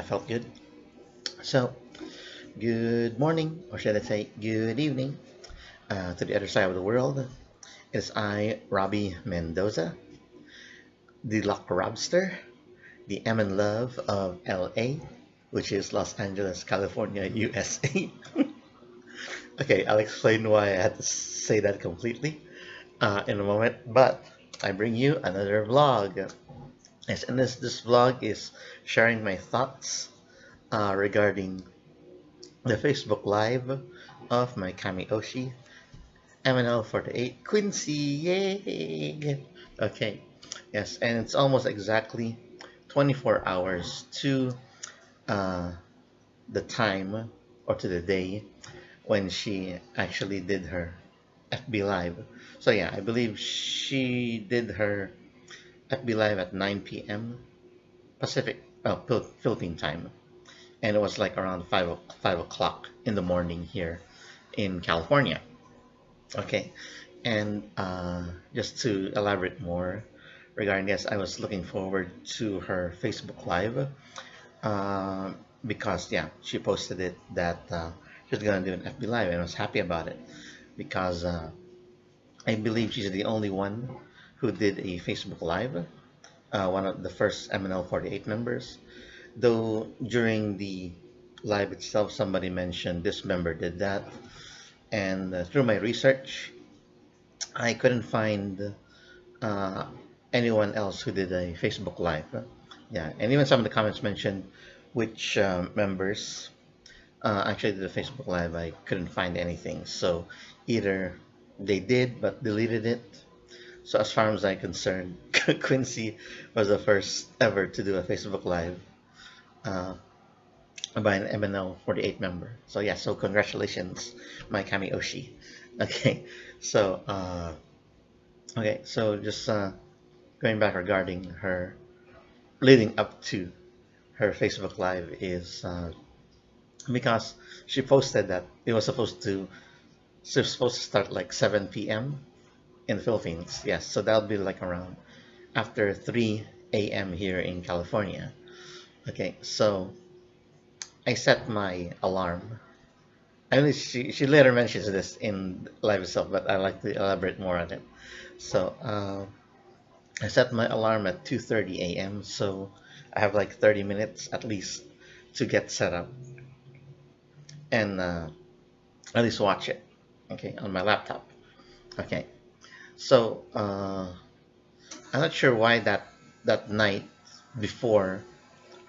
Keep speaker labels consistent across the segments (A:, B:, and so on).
A: felt good. So, good morning, or should I say, good evening, to the other side of the world. It's I, Robbie Mendoza, the Lock Robster, the M and Love of LA, which is Los Angeles, California, USA. Okay, I'll explain why I had to say that completely in a moment, but I bring you another vlog. Yes, and this vlog is sharing my thoughts regarding the Facebook Live of my Kami-oshi MNL48 Quincy. Yay! Okay, yes, and it's almost exactly 24 hours to uh, the time or to the day when she actually did her FB Live. So yeah, I believe she did her FB Live at 9 p.m. Pacific, Philippine time, and it was like around 5 o'clock in the morning here in California. Okay, and just to elaborate more regarding this, I was looking forward to her Facebook Live uh, because yeah, she posted it that she's gonna do an FB Live, and I was happy about it because I believe she's the only one who did a Facebook Live, one of the first MNL48 members. Though during the live itself, somebody mentioned this member did that, and through my research, I couldn't find uh, anyone else who did a Facebook Live. Yeah, and even some of the comments mentioned which members actually did a Facebook Live. I couldn't find anything. So either they did but deleted it. So as far as I'm concerned, Quincy was the first ever to do a Facebook Live uh, by an MNL48 member. So yeah, so congratulations, my Kami-oshi. Okay, so just going back regarding her leading up to her Facebook Live is because she posted that it was supposed to start like 7 p.m. in the Philippines. Yes, so that'll be like around after 3 a.m. here in California. Okay, so I set my alarm. I mean, she later mentions this in live itself, but I like to elaborate more on it. So I set my alarm at 2:30 a.m. So I have like 30 minutes at least to get set up and at least watch it. Okay, on my laptop. Okay, so I'm not sure why that night before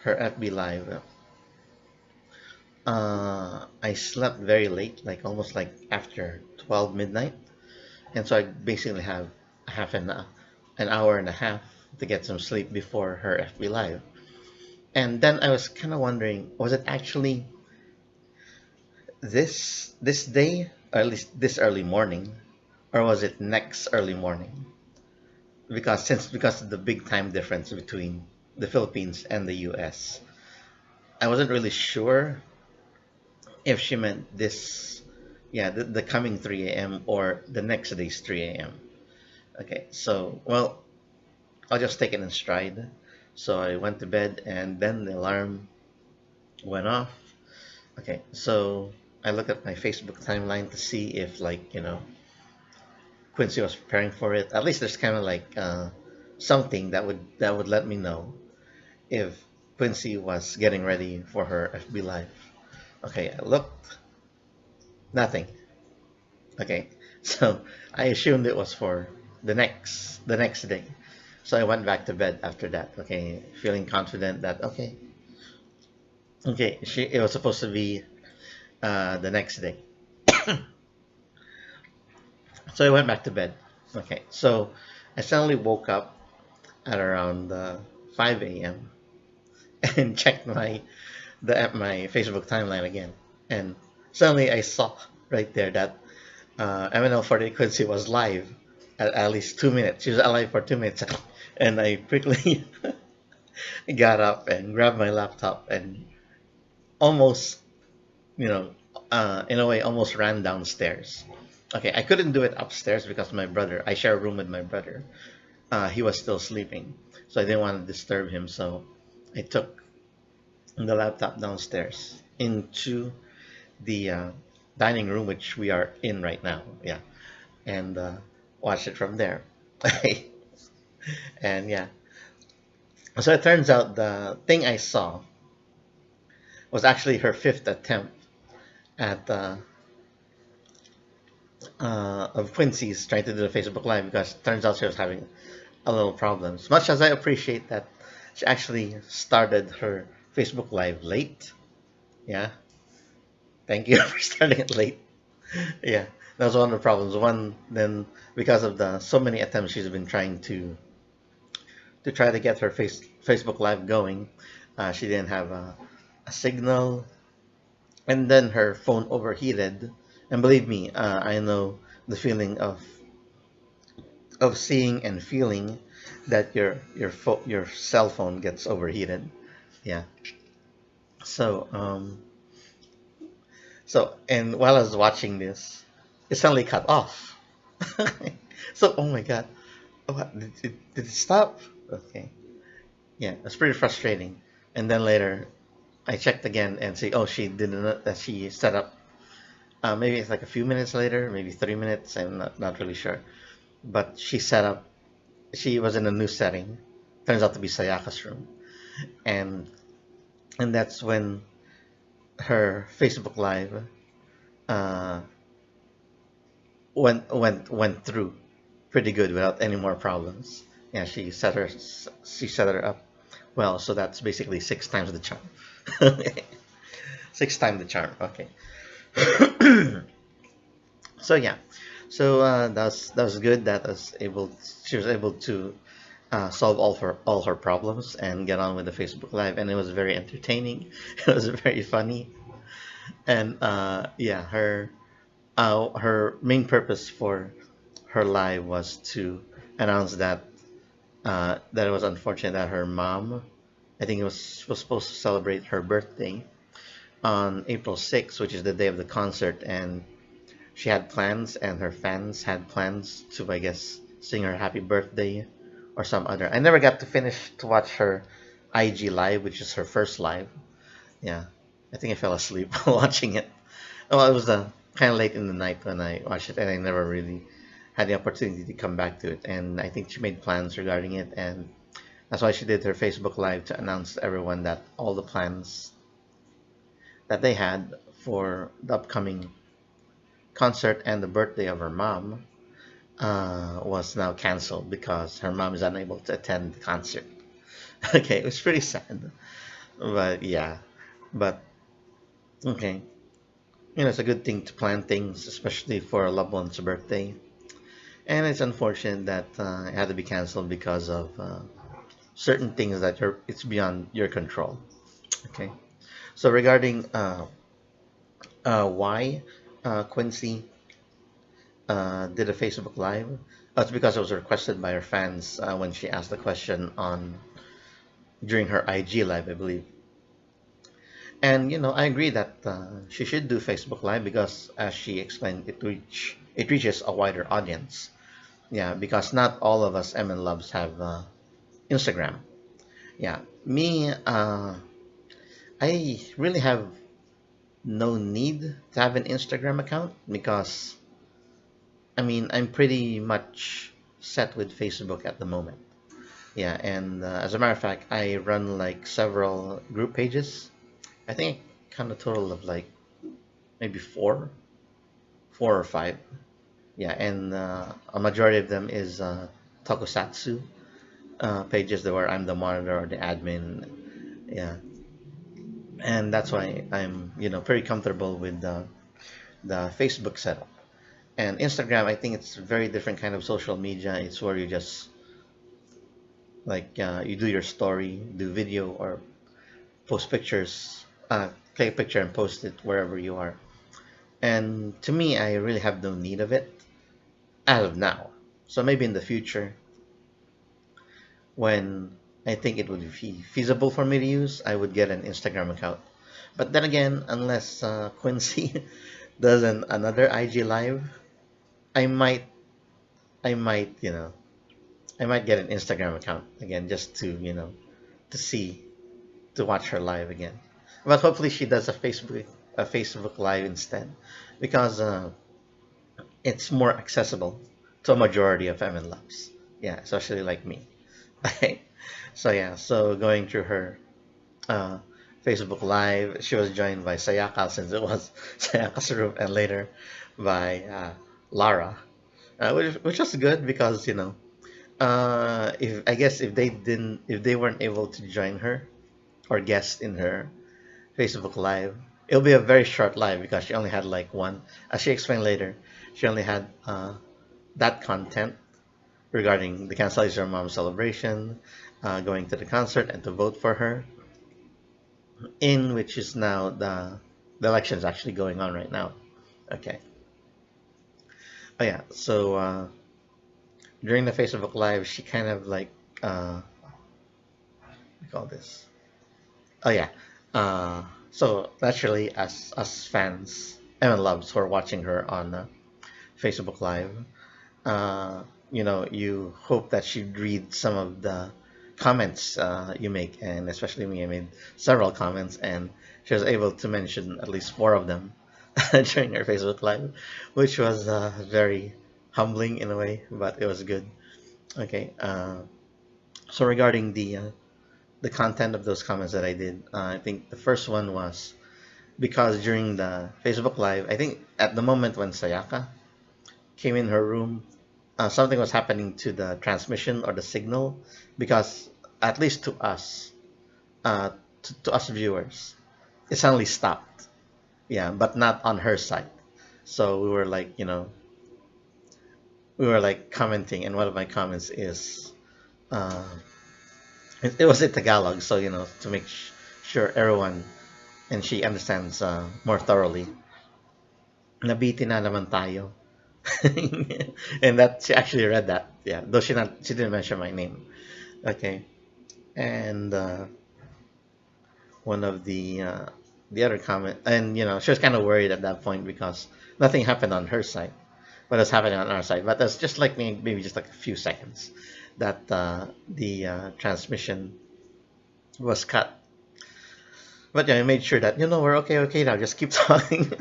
A: her FB Live, I slept very late, like almost like after 12 midnight, and so I basically have half an hour and a half to get some sleep before her FB Live. And then I was kind of wondering, was it actually this day, or at least this early morning, or was it next early morning? Because of the big time difference between the Philippines and the US, I wasn't really sure if she meant this, yeah, the coming 3 a.m. or the next day's 3 a.m. Okay, so, well, I'll just take it in stride. So I went to bed and then the alarm went off. Okay, so I looked at my Facebook timeline to see if, like, Quincy was preparing for it. At least there's kind of like something that would let me know if Quincy was getting ready for her FB Live. Okay, I looked, nothing. Okay, so I assumed it was for the next day. So I went back to bed after that. Okay, feeling confident that okay, it was supposed to be the next day. So I went back to bed. Okay, so I suddenly woke up at around 5 a.m. and checked my Facebook timeline again, and suddenly I saw right there that MNL48 Quincy was live at least 2 minutes. She was alive for 2 minutes, and I quickly got up and grabbed my laptop and almost, in a way, almost ran downstairs. Okay, I couldn't do it upstairs because my brother, I share a room with my brother. He was still sleeping, so I didn't want to disturb him. So I took the laptop downstairs into the dining room, which we are in right now. Yeah, and watched it from there. And yeah, so it turns out the thing I saw was actually her fifth attempt at of Quincy's trying to do the Facebook Live, because it turns out she was having a little problems. Much as I appreciate that she actually started her Facebook Live late. Yeah, thank you for starting it late. Yeah, that was one of the problems. One, then because of the so many attempts she's been trying to try to get her Facebook Live going, she didn't have a signal, and then her phone overheated. And believe me, I know the feeling of seeing and feeling that your cell phone gets overheated. Yeah. So and while I was watching this, it suddenly cut off. So oh my god, what, did it stop? Okay. Yeah, it's pretty frustrating. And then later, I checked again and see, oh, she did not, that she set up. Maybe it's like a few minutes later, maybe 3 minutes. I'm not really sure. But she set up. She was in a new setting. Turns out to be Sayaka's room, and that's when her Facebook Live uh, went through pretty good without any more problems. Yeah, she set her up well, so that's basically six times the charm. Six times the charm. Okay. So yeah, so that was good. She was able to solve all her problems and get on with the Facebook Live, and it was very entertaining. It was very funny, and yeah, her main purpose for her live was to announce that that it was unfortunate that her mom, I think it was supposed to celebrate her birthday on April 6th, which is the day of the concert, and she had plans, and her fans had plans to, I guess, sing her happy birthday or some other. I never got to finish to watch her IG live, which is her first live. Yeah, I think I fell asleep watching it. Well, it was kind of late in the night when I watched it, and I never really had the opportunity to come back to it. And I think she made plans regarding it, and that's why she did her Facebook Live to announce to everyone that all the plans that they had for the upcoming concert and the birthday of her mom was now canceled because her mom is unable to attend the concert. Okay, it was pretty sad, but yeah, but okay. You know, it's a good thing to plan things, especially for a loved one's birthday. And it's unfortunate that it had to be canceled because of certain things that it's beyond your control. Okay. So regarding why Quincy did a Facebook Live, it's because it was requested by her fans when she asked the question on during her IG Live, I believe. And you know, I agree that she should do Facebook Live because, as she explained, it reaches a wider audience. Yeah, because not all of us MN Loves have Instagram. Yeah, me, I really have no need to have an Instagram account because I mean I'm pretty much set with Facebook at the moment. Yeah, and as a matter of fact, I run like several group pages. I think I count a total of like maybe four or five. Yeah, and a majority of them is tokusatsu pages that where I'm the monitor or the admin. Yeah, and that's why I'm pretty comfortable with the Facebook setup. And Instagram, I think it's a very different kind of social media. It's where you just like you do your story, do video, or post pictures, take a picture and post it wherever you are. And to me, I really have no need of it as of now. So maybe in the future, when I think it would be feasible for me to use, I would get an Instagram account. But then again, unless Quincy does another IG live, I might, I might, I might get an Instagram account again just to, to see, to watch her live again. But hopefully she does a Facebook Live instead, because it's more accessible to a majority of MN loves. Yeah, especially like me. So yeah, so going through her uh, Facebook Live, she was joined by Sayaka since it was Sayaka's room, and later by Lara, which was good because if I guess if they weren't able to join her or guest in her Facebook Live, it'll be a very short live because she only had like one. As she explained later, she only had that content regarding the cancellation of mom's celebration, going to the concert, and to vote for her, in which is now the election is actually going on right now. Okay. Oh yeah. So during the Facebook Live, she kind of like what do you call this? Oh yeah. So naturally, as us fans, Emma loves who are watching her on Facebook Live. Uh, you hope that she'd read some of the comments you make, and especially me, I made several comments, and she was able to mention at least four of them during her Facebook Live, which was very humbling in a way, but it was good. Okay, so regarding the content of those comments that I did, I think the first one was because during the Facebook Live, I think at the moment when Sayaka came in her room, something was happening to the transmission or the signal, because at least to us, to us viewers, it suddenly stopped. Yeah, but not on her side. So we were like, we were like commenting, and one of my comments is, uh, it was in Tagalog, so to make sure everyone and she understands more thoroughly. Nabiti na naman tayo. And that she actually read that, yeah, though she didn't mention my name. Okay, and one of the other comment, and she was kind of worried at that point because nothing happened on her side, but it's happening on our side. But that's just like maybe just like a few seconds that the transmission was cut. But yeah, I made sure that we're okay now. Just keep talking.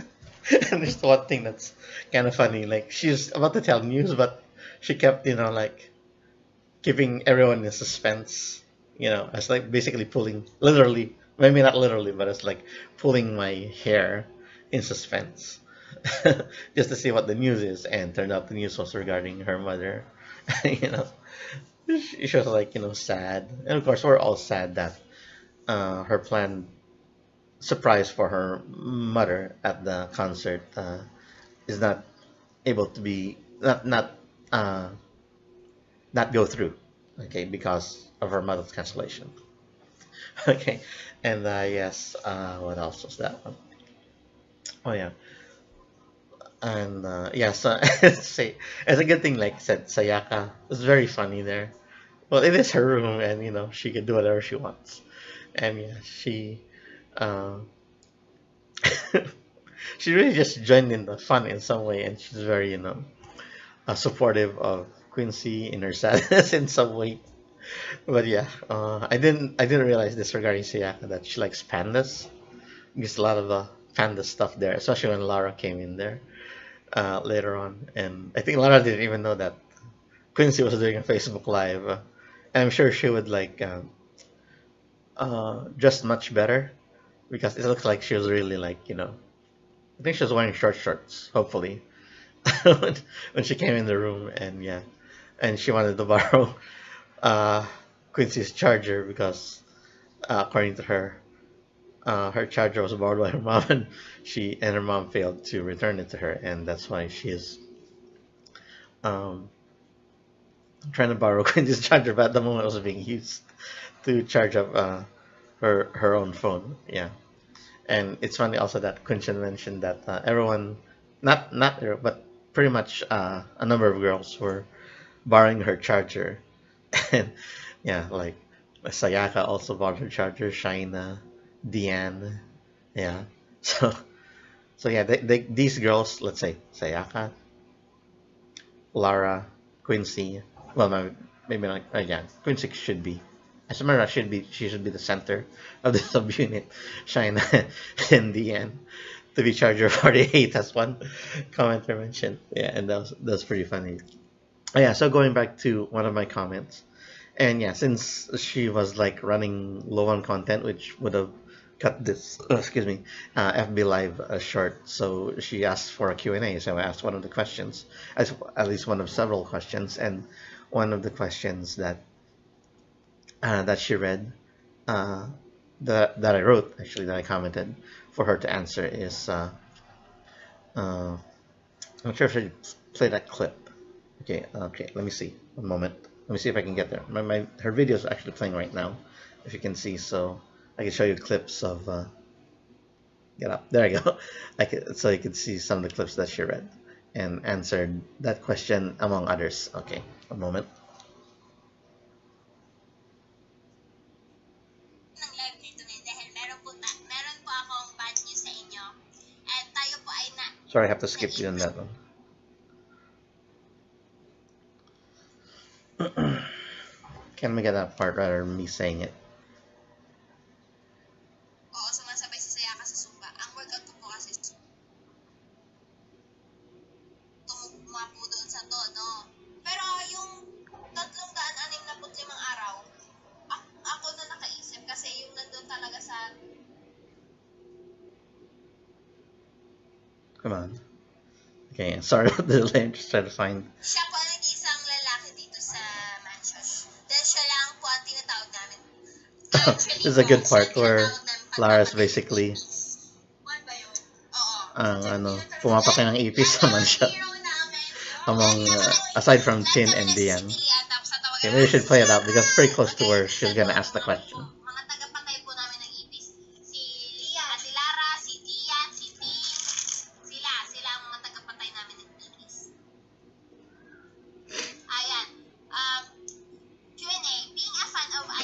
A: And there's one thing that's kind of funny. Like she's about to tell news, but she kept like keeping everyone in suspense. It's like basically pulling, literally, maybe not literally, but it's like pulling my hair in suspense, just to see what the news is. And turned out the news was regarding her mother. you know, she was like sad, and of course we're all sad that her planned surprise for her mother at the concert is not able to be uh, not go through, okay, because of her mother's cancellation. Okay, and yes, what else was that one? Oh yeah, and yeah, so say it's a good thing, like I said, Sayaka was very funny there. Well, it is her room, and she can do whatever she wants, and yeah, uh, she really just joined in the fun in some way, and she's very supportive of Quincy in her sadness in some way. But yeah, I didn't realize this regarding Sayaka, that she likes pandas. There's a lot of panda stuff there, especially when Lara came in there later on, and I think Lara didn't even know that Quincy was doing a Facebook Live. And I'm sure she would like dress much better, because it looks like she was really like I think she was wearing short shorts, hopefully, when she came in the room, and yeah, and she wanted to borrow uh, Quincy's charger because, according to her, her charger was borrowed by her mom, and her mom failed to return it to her, and that's why she is um, trying to borrow Quincy's charger, but at the moment it was being used to charge up her own phone. Yeah. And it's funny also that Kunshin mentioned that everyone, not everyone, but pretty much a number of girls were borrowing her charger, and yeah, like Sayaka also borrowed her charger, Shaina, Deanne, yeah. So yeah, these girls, let's say Sayaka, Lara, Quincy, well, maybe not, yeah, Quincy should be. As a matter of fact, she should be the center of the subunit. China in the end to be Charger 48. That's one commenter mentioned. Yeah, and that was pretty funny. Yeah, so going back to one of my comments, and yeah, since she was like running low on content, which would have cut this, excuse me, FB Live short, so she asked for a Q&A. So I asked one of the questions, at least one of several questions, and one of the questions that she read, uh, that I wrote actually that I commented for her to answer is, I'm not sure if I play that clip. Okay, let me see. One moment. Let me see if I can get there. Her video is actually playing right now, if you can see. So I can show you clips of. Get up. There you go. So you can see some of the clips that she read and answered that question among others. Okay, a moment. Sorry, I have to skip you on that one. Can we get that part rather than me saying it? Come on. Okay, sorry about the delay. I'm just trying to find. This is a good part where Lara's basically ano, pumapakin ng ipis naman siya among, aside from Chin and Dian. Okay, maybe we should play it out because it's pretty close to where she's gonna ask the question.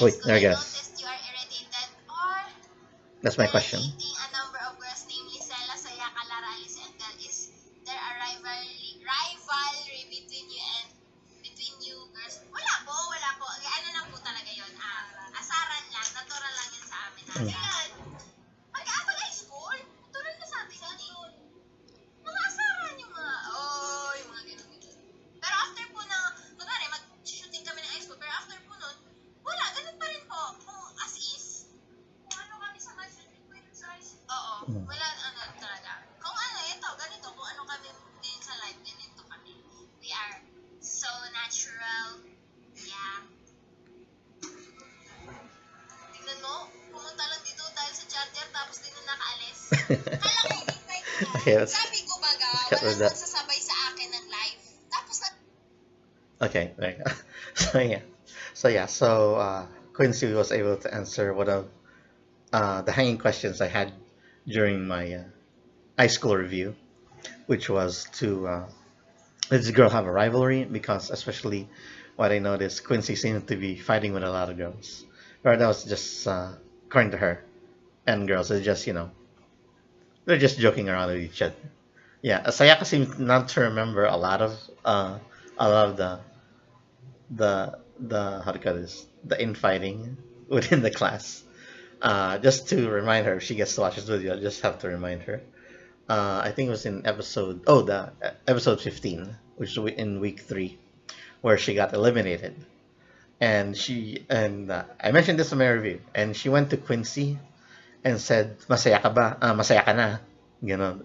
A: Wait, there I guess. That's my question. Okay, let's cut with that. Okay, there you go. So Quincy was able to answer one of the hanging questions I had during my high school review, which was to did this girl have a rivalry? Because especially what I noticed, Quincy seemed to be fighting with a lot of girls. Or that was just according to her, and girls are just they're just joking around with each other. Yeah, Sayaka seemed not to remember a lot of the how to call this, the infighting within the class. Just to remind her, if she gets to watch this video, I just have to remind her. I think it was in the episode 15, which was in week 3, where she got eliminated. And I mentioned this in my review, and she went to Quincy and said, "Masaya ka ba? Masaya ka na?"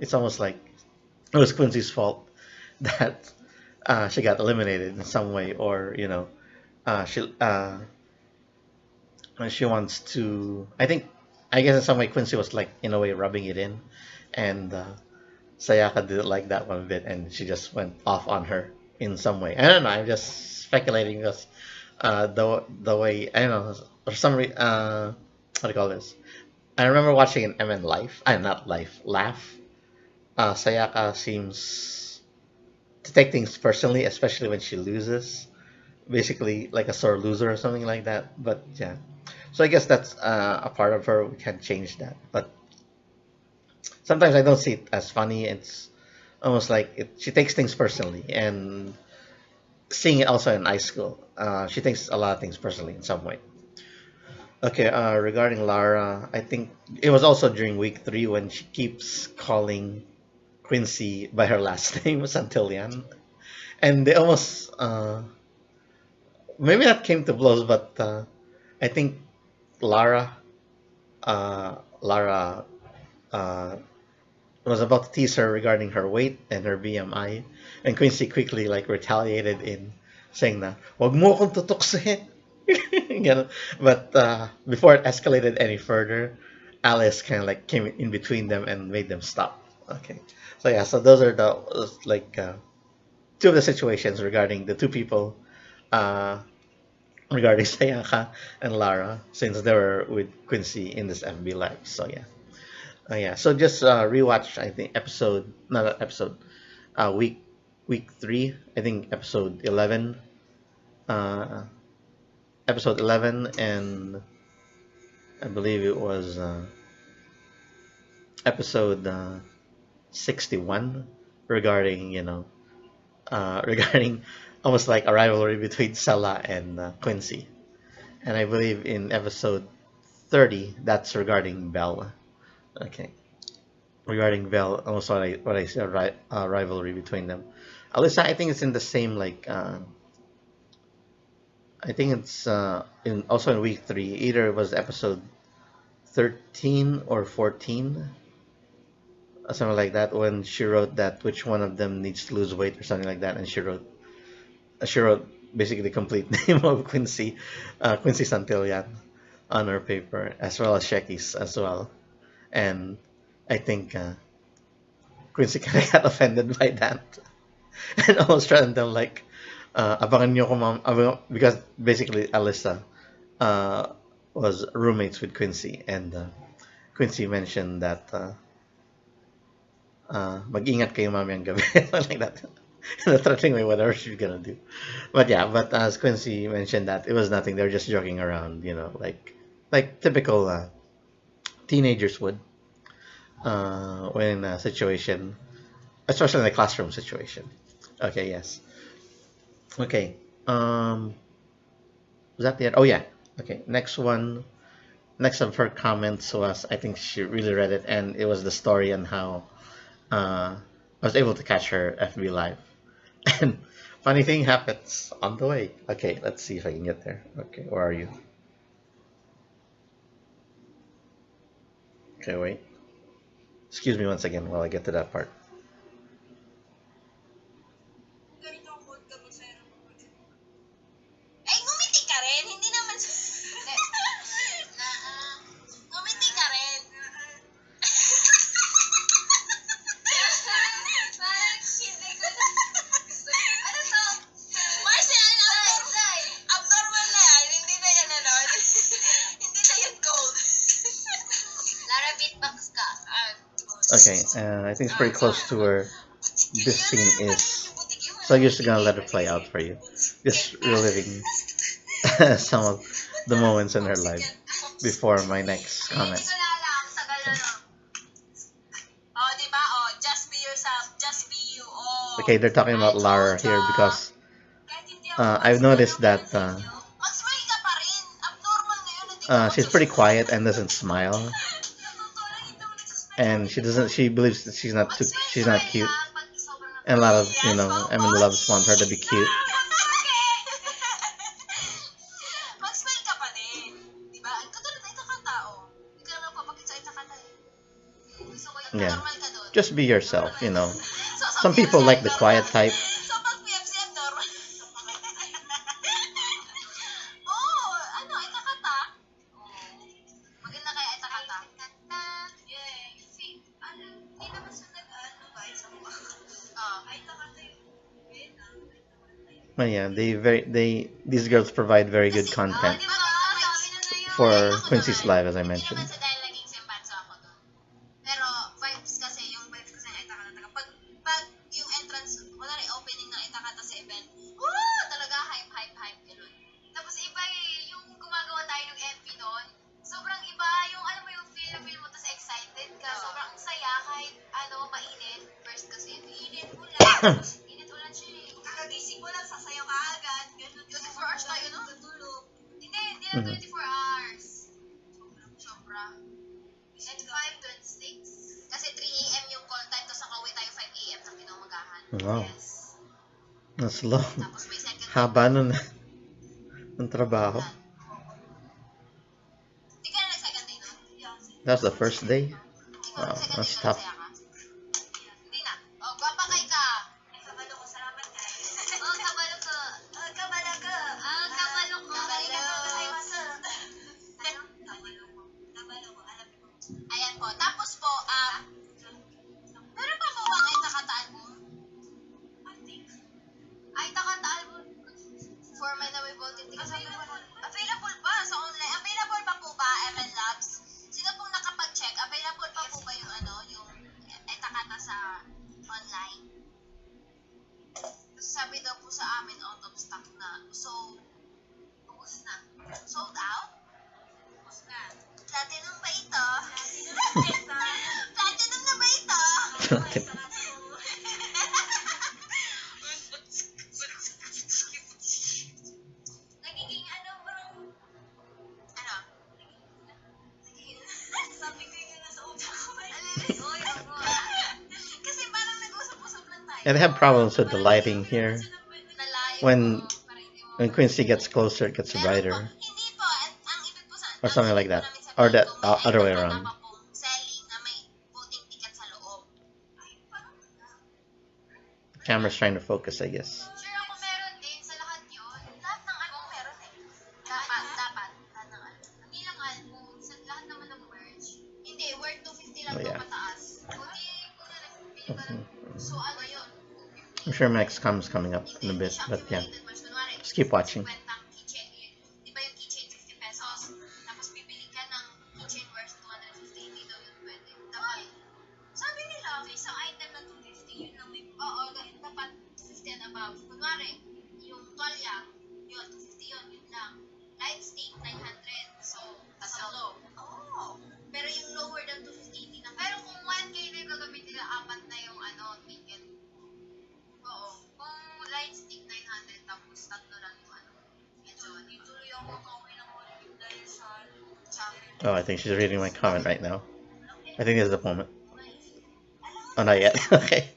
A: It's almost like it was Quincy's fault that she got eliminated in some way, or she wants to. I guess in some way Quincy was like in a way rubbing it in, and Sayaka didn't like that one bit, and she just went off on her in some way. I don't know. I'm just speculating because the way I don't know for some reason. What do you call this? I remember watching an MN Life. Not Life. Laugh. Sayaka seems to take things personally, especially when she loses. Basically, like a sore loser or something like that. But yeah. So I guess that's a part of her. We can't change that. But sometimes I don't see it as funny. It's almost like she takes things personally. And seeing it also in high school, she takes a lot of things personally in some way. Okay, regarding Lara, I think it was also during week 3 when she keeps calling Quincy by her last name, Santillan. And they almost, maybe that came to blows, but I think Lara, Lara uh, was about to tease her regarding her weight and her BMI, and Quincy quickly like retaliated in saying na, "Wag mo akong tutuksohin." Ganun. But before it escalated any further, Alice kind of like came in between them and made them stop. Okay, so yeah, so those are the like two of the situations regarding the two people, uh, regarding Sayaka and Lara, since they were with Quincy in this FB live. So yeah. Yeah, so just rewatch. I think episode, not episode, week 3. I think uh, episode 11, and I believe it was episode 61 regarding regarding almost like a rivalry between Sella and Quincy, and I believe in episode 30 that's regarding Belle. Okay, regarding Belle, almost what I said, right, rivalry between them. Alyssa, I think it's in the same like I think it's in also in week 3. Either it was episode 13 or 14, something like that, when she wrote that which one of them needs to lose weight or something like that, and she wrote basically the complete name of Quincy, Quincy Santillan, on her paper, as well as Shecky's as well, and I think Quincy kind of got offended by that and almost threatened them like, abangan niyo ko because basically Alyssa uh, was roommates with Quincy, and Quincy mentioned that mag-ingat kayo mamayang gabi, something like that. In a threatening way, whatever she's gonna do. But yeah, but as Quincy mentioned that it was nothing. They were just joking around, like typical teenagers would when in a situation, especially in a classroom situation. Okay, yes. Okay. Was that the end? Oh yeah. Okay. Next one. Next of her comments was, I think she really read it, and it was the story on how I was able to catch her FB live. And funny thing happens on the way. Okay, let's see if I can get there. Okay, where are you? Okay, wait. Excuse me once again while I get to that part. Okay, I think it's pretty close to where this scene is. So I'm just gonna let it play out for you. Just reliving some of the moments in her life before my next comment. Okay, they're talking about Lara here because I've noticed that she's pretty quiet and doesn't smile, and she believes that she's not cute, and a lot of Emily loves want her to be cute. Yeah, just be yourself. Some people like the quiet type. But yeah, these girls provide very good content for Quincy's live, as I mentioned. Mhm. Wow. That's long. Haba nun ng trabaho. That's the first day? Wow, that's tough. And they have problems with the lighting here. When when Quincy gets closer, it gets brighter, or something like that, or that other way around. Camera's trying to focus, I guess. Oh yeah. Mhm. I'm sure my next com's coming up in a bit, but yeah, just keep watching. Oh, I think she's reading my comment right now. I think this is the moment. Oh, not yet. Okay.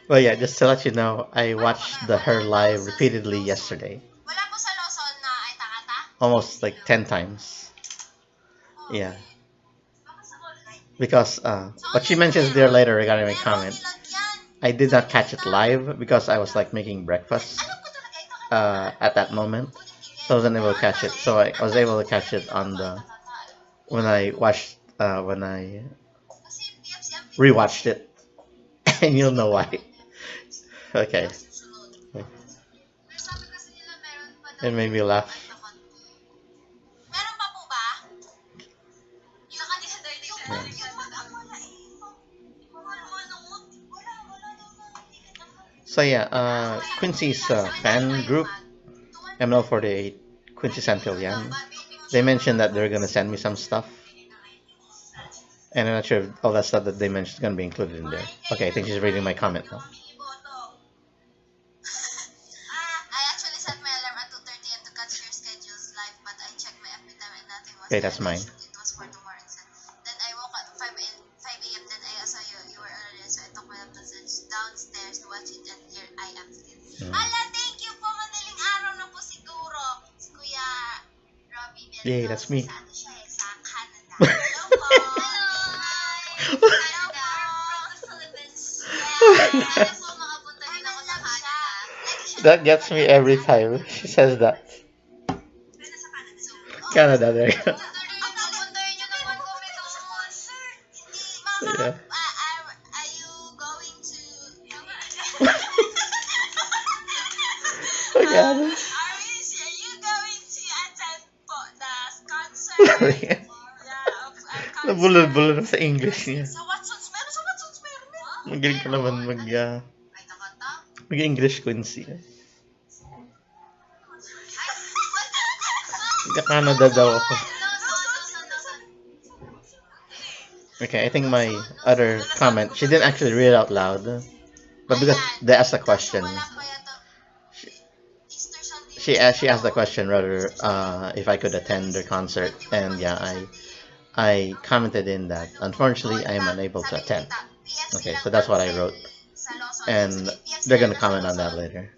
A: Well, yeah, just to let you know, I watched her live repeatedly yesterday. Almost like 10 times. Yeah. Because what she mentions there later regarding my comment, I did not catch it live because I was like making breakfast at that moment. So I wasn't able to catch it. So I was able to catch it on the when I watched when I rewatched it, and you'll know why. Okay. It made me laugh. Yeah. So yeah, Quincy's fan group, MNL48 Quincy Santillan, they mentioned that they're gonna send me some stuff, and I'm not sure if all that stuff that they mentioned is gonna be included in there. Okay, I think she's reading my comment now. Okay, that's mine. Mm. Yay, that's me. That gets me every time she says that. Canada, there you go. Yeah. Oh, God. Nabulol-bulol sa English niya. Magaling ka naman mag-English, Quincy. Canada daw ako. Okay, I think my other comment, she didn't actually read it out loud, but because they asked a question, she asked the question rather if I could attend their concert, and yeah, I commented in that unfortunately I am unable to attend. Okay, so that's what I wrote, and they're gonna comment on that later.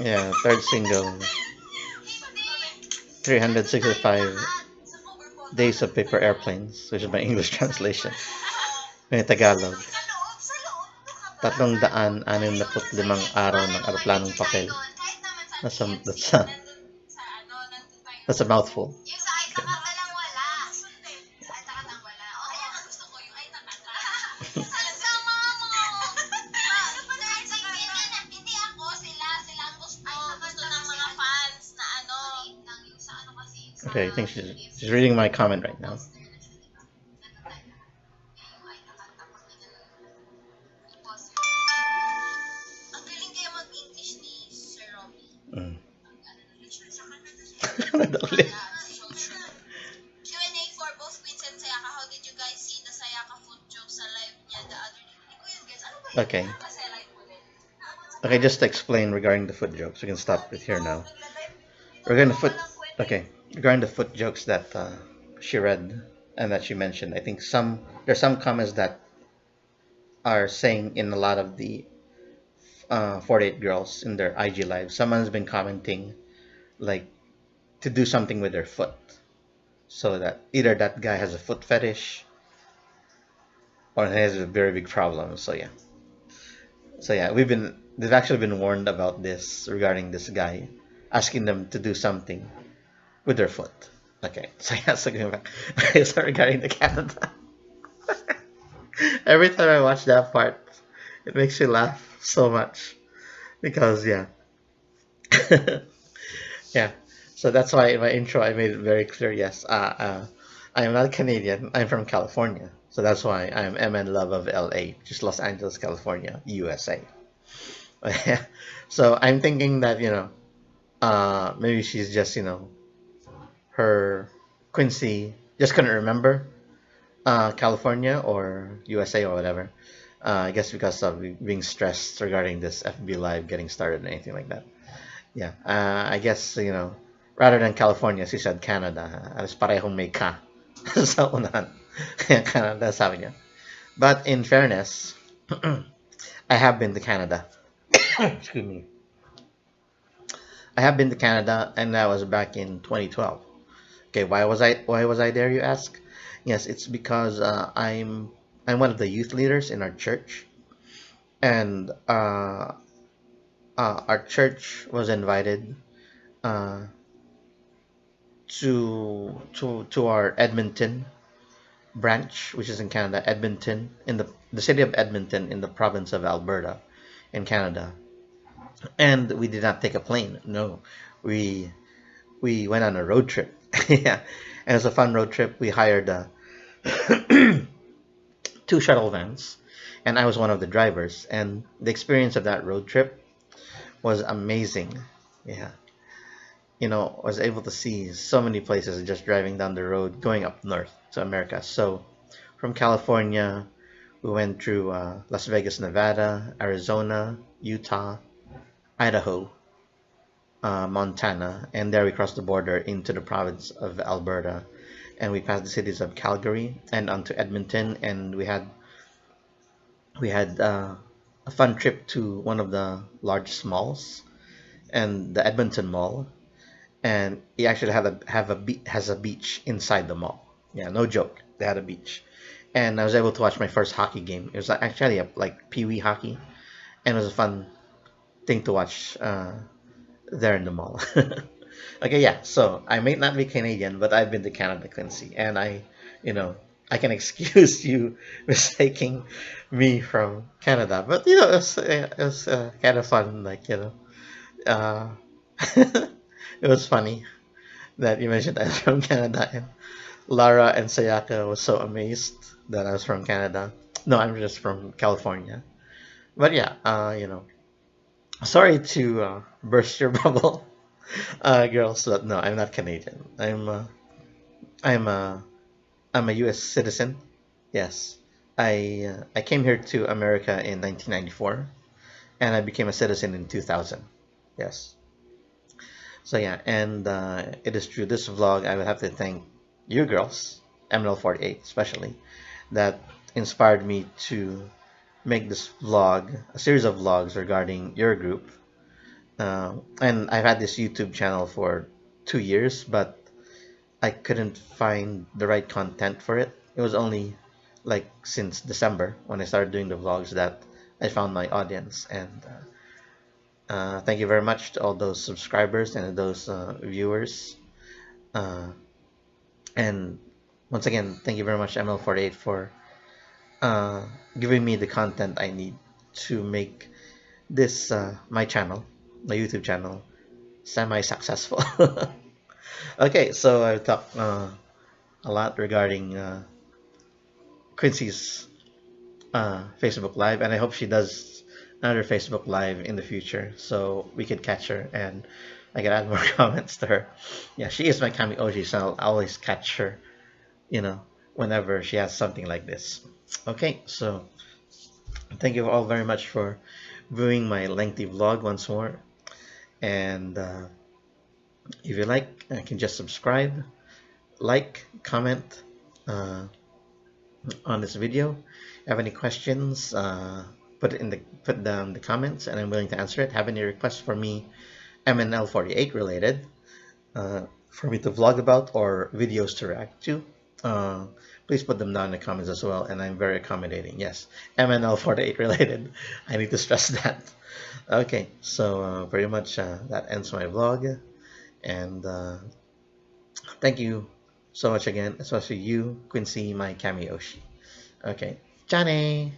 A: Yeah, third single, 365 Days of Paper Airplanes, which is my English translation. May Tagalog. 365 araw ng aeroplanong papel. That's a mouthful. Okay, I think she's reading my comment right now. Mm. Canada ulit. Okay. Okay, just to explain regarding the foot jokes, we can stop it here now. Regarding the foot, okay, regarding the foot jokes that she read and that she mentioned, I think there's some comments that are saying in a lot of the 48 girls in their IG live. Someone's been commenting like to do something with their foot, so that either that guy has a foot fetish or he has a very big problem. So yeah, they've actually been warned about this regarding this guy asking them to do something with their foot. Okay, so yeah, so going back. Okay, so regarding the Canada, every time I watch that part, it makes me laugh so much because yeah, yeah. So that's why in my intro I made it very clear. Yes, I am not Canadian. I'm from California. So that's why I'm MN Love of LA, just Los Angeles, California, USA. So I'm thinking that maybe she's just her Quincy just couldn't remember California or USA or whatever. I guess because of being stressed regarding this FB Live getting started and anything like that. Yeah, I guess rather than California, she said Canada. Alas parehong may ka sa unahan. Canada sabi niya. But in fairness, I have been to Canada. Excuse me. I have been to Canada, and that was back in 2012. Okay, why was I there? You ask. Yes, it's because I'm one of the youth leaders in our church, and our church was invited uh, to our Edmonton branch, which is in Canada, Edmonton, in the city of Edmonton in the province of Alberta, in Canada. And we did not take a plane. No, we went on a road trip. Yeah, and it was a fun road trip. We hired two shuttle vans, and I was one of the drivers. And the experience of that road trip was amazing. Yeah, I was able to see so many places just driving down the road, going up north to America. So from California, we went through Las Vegas, Nevada, Arizona, Utah, Idaho, Montana, and there we crossed the border into the province of Alberta, and we passed the cities of Calgary and onto Edmonton, and we had a fun trip to one of the largest malls, and the Edmonton Mall, and he actually has a beach inside the mall. Yeah, no joke, they had a beach, and I was able to watch my first hockey game. It was actually like pee wee hockey, and it was a fun thing to watch there in the mall. Okay, yeah. So I may not be Canadian, but I've been to Canada, Quincy, and I can excuse you mistaking me from Canada. But it was kind of fun. Like it was funny that you mentioned I'm from Canada, and Lara and Sayaka was so amazed that I was from Canada. No, I'm just from California. But yeah, sorry to burst your bubble, girls. But no, I'm not Canadian. I'm a I'm a U.S. citizen. Yes, I came here to America in 1994, and I became a citizen in 2000. Yes. So yeah, and it is through this vlog I would have to thank you girls, MNL48 especially, that inspired me to make this vlog, a series of vlogs regarding your group. And I've had this YouTube channel for 2 years, but I couldn't find the right content for it. It was only like since December when I started doing the vlogs that I found my audience. And thank you very much to all those subscribers and those viewers. Uh, and once again, thank you very much, ML48, for uh, giving me the content I need to make this my channel, my YouTube channel, semi-successful. Okay, so I've talked a lot regarding Quincy's Facebook Live, and I hope she does another Facebook Live in the future so we could catch her and I can add more comments to her. Yeah, she is my Kami-oshi, so I'll always catch her, whenever she has something like this. Okay, so thank you all very much for viewing my lengthy vlog once more. And if you like, you can just subscribe, like, comment on this video. If you have any questions, put down in the comments, and I'm willing to answer it. Have any requests for me, MNL48 related, for me to vlog about or videos to react to? Please put them down in the comments as well, and I'm very accommodating. Yes, MNL48 related. I need to stress that. Okay, so pretty much that ends my vlog, and thank you so much again, especially you, Quincy, my Kami-oshi. Okay, Johnny.